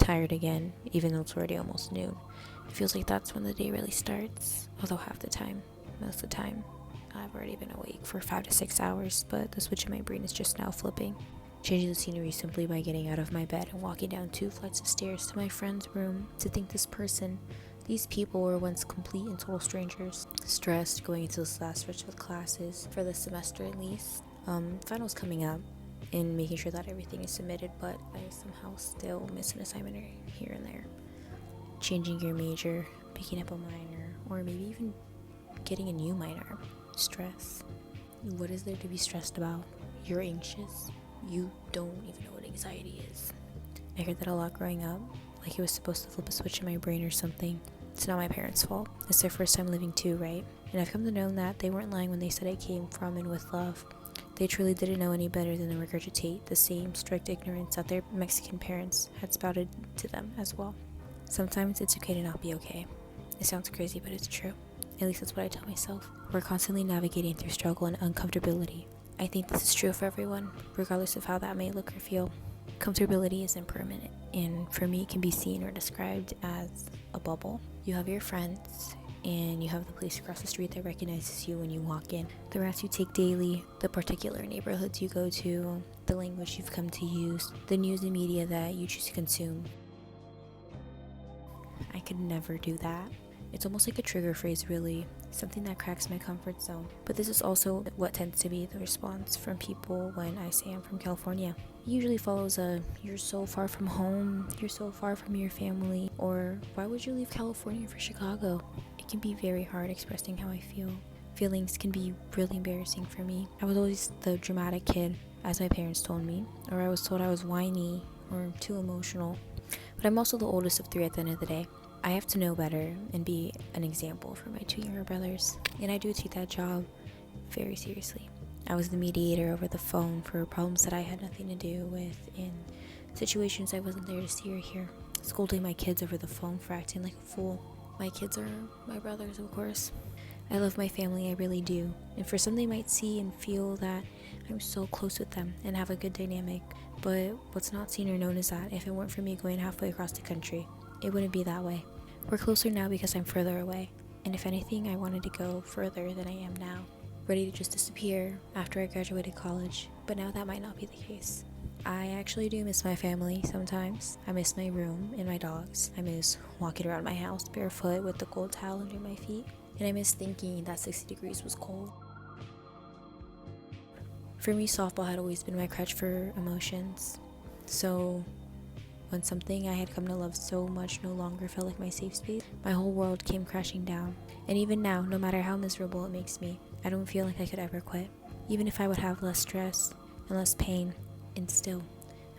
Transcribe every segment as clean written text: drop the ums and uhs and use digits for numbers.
tired again, even though it's already almost noon. It feels like that's when the day really starts, although most of the time, I've already been awake for 5 to 6 hours, but the switch in my brain is just now flipping. Changing the scenery simply by getting out of my bed and walking down 2 flights of stairs to my friend's room. To think these people were once complete and total strangers. Stressed, going into this last stretch of classes, for the semester at least. Finals coming up, and making sure that everything is submitted, but I somehow still miss an assignment here and there. Changing your major, picking up a minor, or maybe even getting a new minor. Stress. What is there to be stressed about? You're anxious. You don't even know what anxiety is. I heard that a lot growing up, like it was supposed to flip a switch in my brain or something. It's not my parents' fault. It's their first time living too, right? And I've come to know that they weren't lying when they said I came from and with love. They truly didn't know any better than to regurgitate the same strict ignorance that their Mexican parents had spouted to them as well. Sometimes it's okay to not be okay. It sounds crazy, but it's true. At least that's what I tell myself. We're constantly navigating through struggle and uncomfortability. I think this is true for everyone, regardless of how that may look or feel. Comfortability is impermanent, and for me it can be seen or described as a bubble. You have your friends, and you have the place across the street that recognizes you when you walk in, the routes you take daily, the particular neighborhoods you go to, the language you've come to use, the news and media that you choose to consume. I could never do that. It's almost like a trigger phrase, really, something that cracks my comfort zone. But this is also what tends to be the response from people when I say I'm from California. It usually follows a, you're so far from home, you're so far from your family, or why would you leave California for Chicago? It can be very hard expressing how I feel. Feelings can be really embarrassing for me. I was always the dramatic kid, as my parents told me, or I was told I was whiny or too emotional. But I'm also the oldest of 3 at the end of the day. I have to know better and be an example for my 2 younger brothers, and I do take that job very seriously. I was the mediator over the phone for problems that I had nothing to do with, in situations I wasn't there to see or hear, scolding my kids over the phone for acting like a fool. My kids are my brothers, of course. I love my family, I really do, and for some they might see and feel that I'm so close with them and have a good dynamic, but what's not seen or known is that if it weren't for me going halfway across the country, it wouldn't be that way. We're closer now because I'm further away, and if anything, I wanted to go further than I am now, ready to just disappear after I graduated college, but now that might not be the case. I actually do miss my family sometimes. I miss my room and my dogs. I miss walking around my house barefoot with the cold towel under my feet, and I miss thinking that 60 degrees was cold. For me, softball had always been my crutch for emotions, so when something I had come to love so much no longer felt like my safe space, my whole world came crashing down. And even now, no matter how miserable it makes me, I don't feel like I could ever quit. Even if I would have less stress and less pain, and still,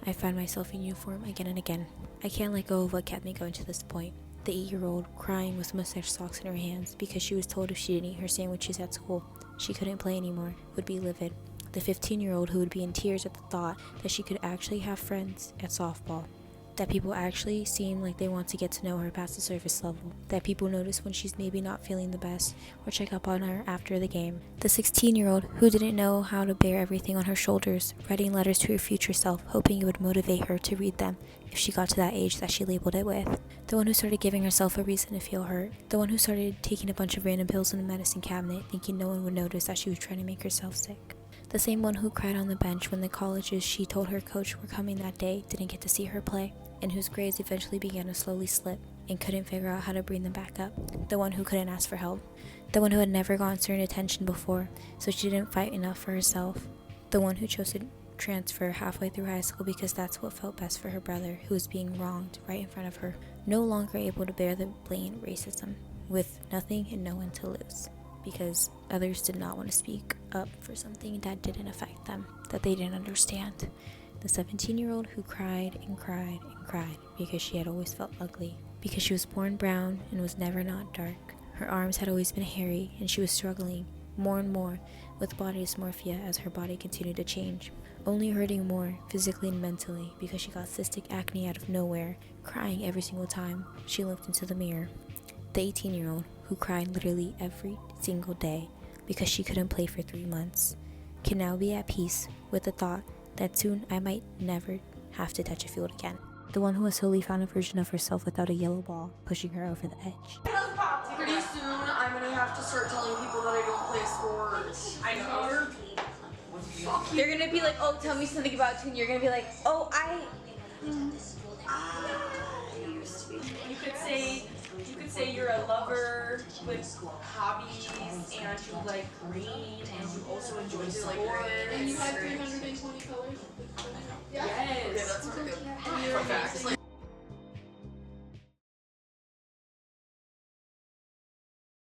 I find myself in uniform again and again. I can't let go of what kept me going to this point. The 8-year-old crying with mustache socks in her hands because she was told if she didn't eat her sandwiches at school, she couldn't play anymore, would be livid. The 15-year-old who would be in tears at the thought that she could actually have friends at softball. That people actually seem like they want to get to know her past the surface level. That people notice when she's maybe not feeling the best or check up on her after the game. The 16-year-old who didn't know how to bear everything on her shoulders, writing letters to her future self, hoping it would motivate her to read them if she got to that age that she labeled it with. The one who started giving herself a reason to feel hurt. The one who started taking a bunch of random pills in the medicine cabinet thinking no one would notice that she was trying to make herself sick. The same one who cried on the bench when the colleges she told her coach were coming that day didn't get to see her play, and whose grades eventually began to slowly slip and couldn't figure out how to bring them back up. The one who couldn't ask for help. The one who had never gotten certain attention before, so she didn't fight enough for herself. The one who chose to transfer halfway through high school because that's what felt best for her brother, who was being wronged right in front of her. No longer able to bear the blatant racism, with nothing and no one to lose, because others did not want to speak up for something that didn't affect them, that they didn't understand. The 17-year-old who cried and cried and cried because she had always felt ugly, because she was born brown and was never not dark. Her arms had always been hairy, and she was struggling more and more with body dysmorphia as her body continued to change, only hurting more physically and mentally because she got cystic acne out of nowhere, crying every single time she looked into the mirror. The 18-year-old who cried literally every single day because she couldn't play for 3 months can now be at peace with the thought that soon I might never have to touch a field again. The one who has solely found a version of herself without a yellow ball, pushing her over the edge. Pretty soon, I'm gonna have to start telling people that I don't play sports. I know. They're gonna be like, oh, tell me something about you, and you're gonna be like, oh, You could say you're a lover with hobbies, and you like green, and you also enjoy sports. And you have 320 colors. Yes. Okay, that's not good. Fun facts.